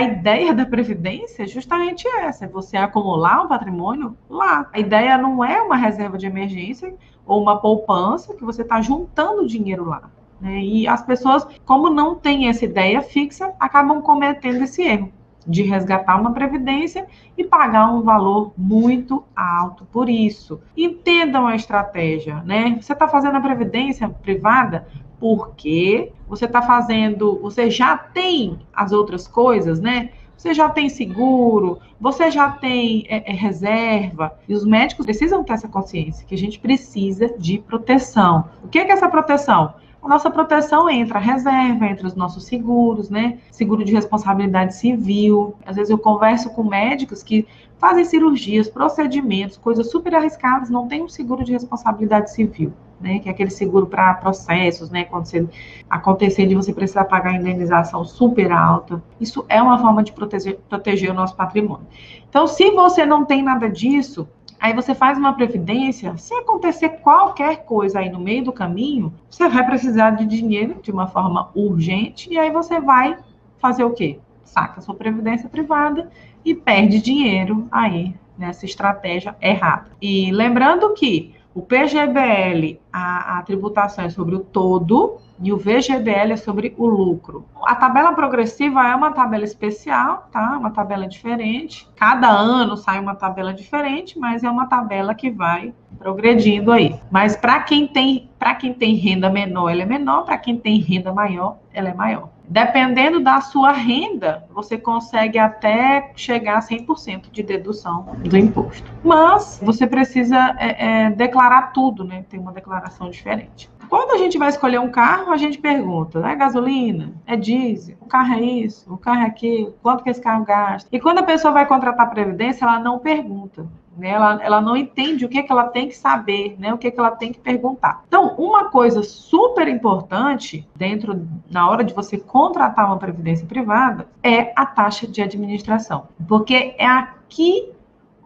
A ideia da Previdência é justamente essa, é você acumular um patrimônio lá. A ideia não é uma reserva de emergência ou uma poupança que você está juntando dinheiro lá. Né? E as pessoas, como não têm essa ideia fixa, acabam cometendo esse erro de resgatar uma previdência e pagar um valor muito alto por isso. Entendam a estratégia, né? Você está fazendo a previdência privada porque você está fazendo, você já tem as outras coisas, né? Você já tem seguro, você já tem reserva, e os médicos precisam ter essa consciência que a gente precisa de proteção. O que é essa proteção? A nossa proteção entra a reserva, entra os nossos seguros, né? Seguro de responsabilidade civil. Às vezes eu converso com médicos que fazem cirurgias, procedimentos, coisas super arriscadas, não tem um seguro de responsabilidade civil, né? Que é aquele seguro para processos, né? Quando você acontecer de você precisar pagar indenização super alta. Isso é uma forma de proteger o nosso patrimônio. Então, se você não tem nada disso, aí você faz uma previdência, se acontecer qualquer coisa aí no meio do caminho, você vai precisar de dinheiro de uma forma urgente, e aí você vai fazer o quê? Saca a sua previdência privada e perde dinheiro aí nessa estratégia errada. E lembrando que o PGBL, a tributação é sobre o todo, e o VGBL é sobre o lucro. A tabela progressiva é uma tabela especial, tá? Uma tabela diferente. Cada ano sai uma tabela diferente, mas é uma tabela que vai progredindo aí. Mas para quem tem renda menor, ela é menor, para quem tem renda maior, ela é maior. Dependendo da sua renda, você consegue até chegar a 100% de dedução do imposto. Mas você precisa declarar tudo, né? Tem uma declaração diferente. Quando a gente vai escolher um carro, a gente pergunta, é gasolina? É diesel? O carro é isso? O carro é aquilo? Quanto que esse carro gasta? E quando a pessoa vai contratar a previdência, ela não pergunta. Né? Ela não entende o que ela tem que saber, né? O que ela tem que perguntar. Então, uma coisa super importante na hora de você contratar uma previdência privada é a taxa de administração, porque é aqui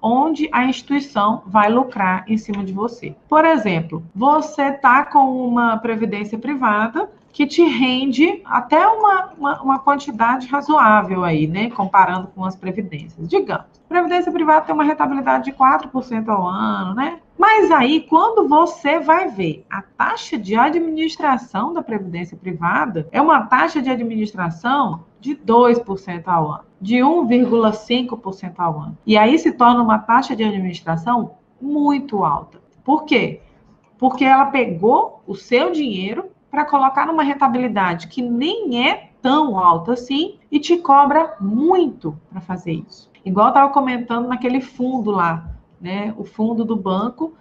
onde a instituição vai lucrar em cima de você. Por exemplo, você está com uma previdência privada que te rende até uma quantidade razoável aí, né? Comparando com as previdências. Digamos, previdência privada tem uma rentabilidade de 4% ao ano, né? Mas aí, quando você vai ver a taxa de administração da previdência privada, é uma taxa de administração de 2% ao ano, de 1,5% ao ano. E aí se torna uma taxa de administração muito alta. Por quê? Porque ela pegou o seu dinheiro para colocar numa rentabilidade que nem é tão alta assim e te cobra muito para fazer isso. Igual eu estava comentando naquele fundo lá, né? O fundo do banco,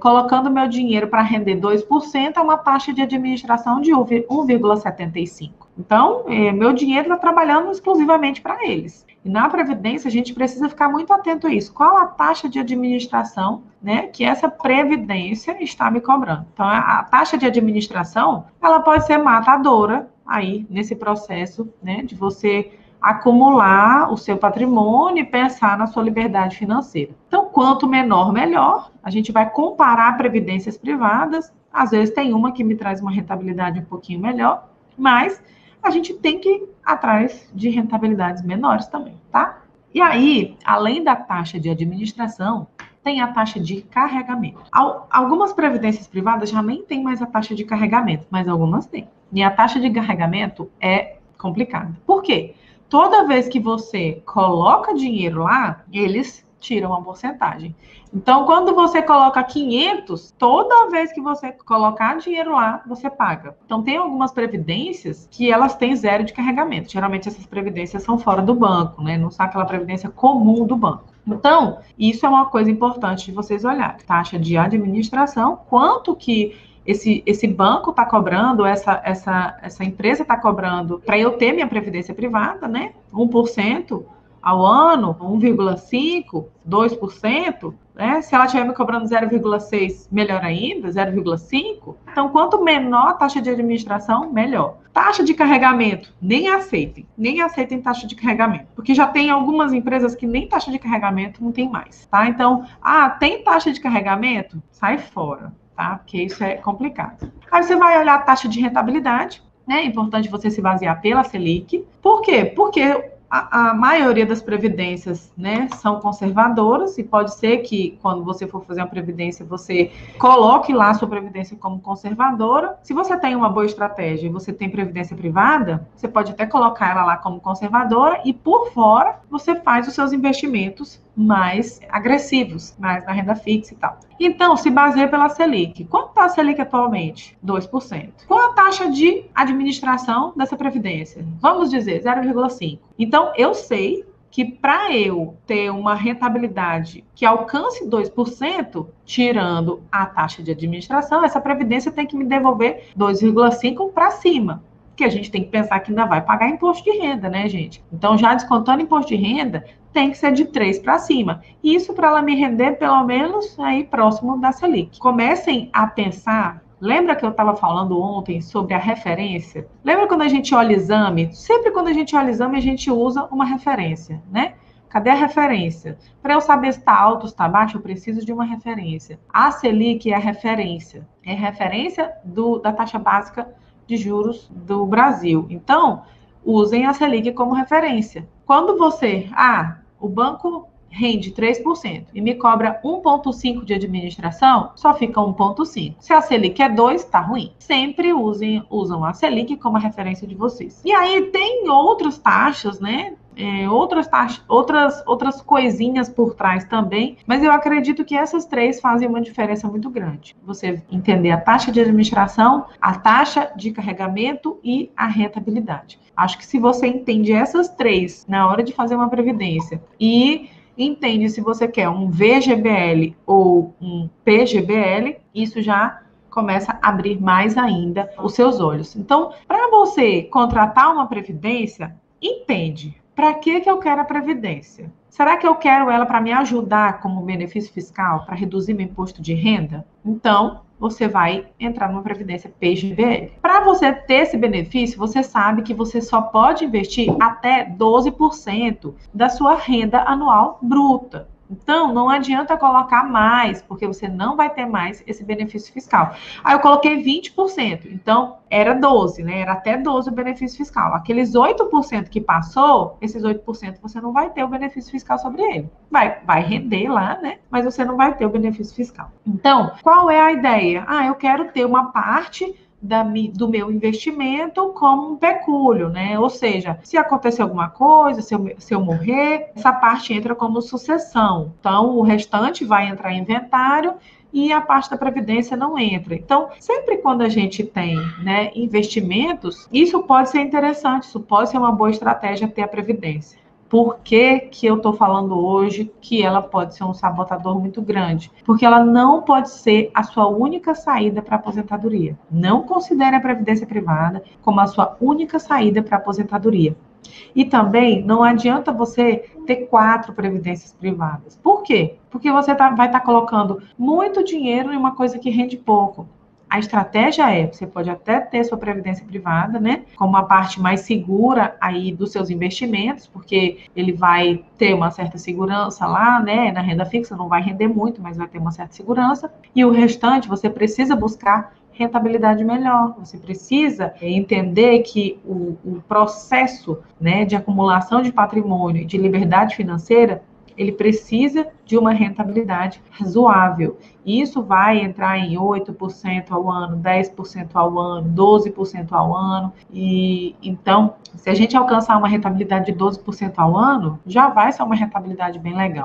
colocando meu dinheiro para render 2%, é uma taxa de administração de 1,75%. Então, meu dinheiro está trabalhando exclusivamente para eles. E na Previdência, a gente precisa ficar muito atento a isso. Qual a taxa de administração, né, que essa Previdência está me cobrando? Então, a taxa de administração, ela pode ser matadora aí nesse processo, né, de você acumular o seu patrimônio e pensar na sua liberdade financeira. Então, quanto menor, melhor. A gente vai comparar previdências privadas. Às vezes tem uma que me traz uma rentabilidade um pouquinho melhor, mas a gente tem que ir atrás de rentabilidades menores também, tá? E aí, além da taxa de administração, tem a taxa de carregamento. Algumas previdências privadas já nem tem mais a taxa de carregamento, mas algumas têm. E a taxa de carregamento é complicada. Por quê? Toda vez que você coloca dinheiro lá, eles tiram uma porcentagem. Então, quando você coloca 500, toda vez que você colocar dinheiro lá, você paga. Então, tem algumas previdências que elas têm zero de carregamento. Geralmente, essas previdências são fora do banco, né? Não são aquela previdência comum do banco. Então, isso é uma coisa importante de vocês olharem. Taxa de administração, quanto que esse banco está cobrando, essa empresa está cobrando para eu ter minha previdência privada, né? 1% ao ano, 1,5%, 2%, né? Se ela estiver me cobrando 0,6%, melhor ainda, 0,5%. Então, quanto menor a taxa de administração, melhor. Taxa de carregamento, nem aceitem taxa de carregamento, porque já tem algumas empresas que nem taxa de carregamento não tem mais, tá? Então, tem taxa de carregamento? Sai fora. Tá? Porque isso é complicado. Aí você vai olhar a taxa de rentabilidade, né? É importante você se basear pela Selic. Por quê? Porque a maioria das previdências, né, são conservadoras, e pode ser que, quando você for fazer uma previdência, você coloque lá a sua previdência como conservadora. Se você tem uma boa estratégia e você tem previdência privada, você pode até colocar ela lá como conservadora, e por fora você faz os seus investimentos mais agressivos, mais na renda fixa e tal. Então, se baseia pela Selic. Quanto está a Selic atualmente? 2%. Qual a taxa de administração dessa previdência? Vamos dizer 0,5%. Então, eu sei que para eu ter uma rentabilidade que alcance 2%, tirando a taxa de administração, essa previdência tem que me devolver 2,5% para cima. Porque a gente tem que pensar que ainda vai pagar imposto de renda, né, gente? Então, já descontando imposto de renda, tem que ser de 3 para cima. Isso para ela me render pelo menos aí próximo da Selic. Comecem a pensar. Lembra que eu estava falando ontem sobre a referência? Lembra quando a gente olha exame? Sempre quando a gente olha exame, a gente usa uma referência, né? Cadê a referência? Para eu saber se está alto ou está baixo, eu preciso de uma referência. A Selic é a referência. É referência da taxa básica de juros do Brasil. Então, usem a Selic como referência. Quando você, o banco rende 3% e me cobra 1,5% de administração, só fica 1,5%. Se a Selic é 2%, está ruim. Sempre usam a Selic como a referência de vocês. E aí tem outras taxas, né? Outras coisinhas por trás também, mas eu acredito que essas três fazem uma diferença muito grande. Você entender a taxa de administração, a taxa de carregamento e a rentabilidade. Acho que se você entende essas três na hora de fazer uma previdência e entende se você quer um VGBL ou um PGBL, isso já começa a abrir mais ainda os seus olhos. Então, para você contratar uma previdência, entende. Para que eu quero a previdência? Será que eu quero ela para me ajudar como benefício fiscal, para reduzir meu imposto de renda? Então, você vai entrar numa previdência PGBL. Para você ter esse benefício, você sabe que você só pode investir até 12% da sua renda anual bruta. Então, não adianta colocar mais, porque você não vai ter mais esse benefício fiscal. Aí eu coloquei 20%, então era 12%, né? Era até 12% o benefício fiscal. Aqueles 8% que passou, esses 8% você não vai ter o benefício fiscal sobre ele. Vai render lá, né? Mas você não vai ter o benefício fiscal. Então, qual é a ideia? Eu quero ter uma parte do meu investimento como um pecúlio, né? Ou seja, se acontecer alguma coisa, se eu morrer, essa parte entra como sucessão. Então, o restante vai entrar em inventário e a parte da previdência não entra. Então, sempre quando a gente tem, né, investimentos, isso pode ser interessante, isso pode ser uma boa estratégia ter a previdência. Por que eu estou falando hoje que ela pode ser um sabotador muito grande? Porque ela não pode ser a sua única saída para a aposentadoria. Não considere a previdência privada como a sua única saída para a aposentadoria. E também não adianta você ter 4 previdências privadas. Por quê? Porque você vai estar colocando muito dinheiro em uma coisa que rende pouco. A estratégia você pode até ter sua previdência privada, né, como uma parte mais segura aí dos seus investimentos, porque ele vai ter uma certa segurança lá, né, na renda fixa não vai render muito, mas vai ter uma certa segurança. E o restante você precisa buscar rentabilidade melhor. Você precisa entender que o processo, né, de acumulação de patrimônio e de liberdade financeira, ele precisa de uma rentabilidade razoável. E isso vai entrar em 8% ao ano, 10% ao ano, 12% ao ano. E então, se a gente alcançar uma rentabilidade de 12% ao ano, já vai ser uma rentabilidade bem legal.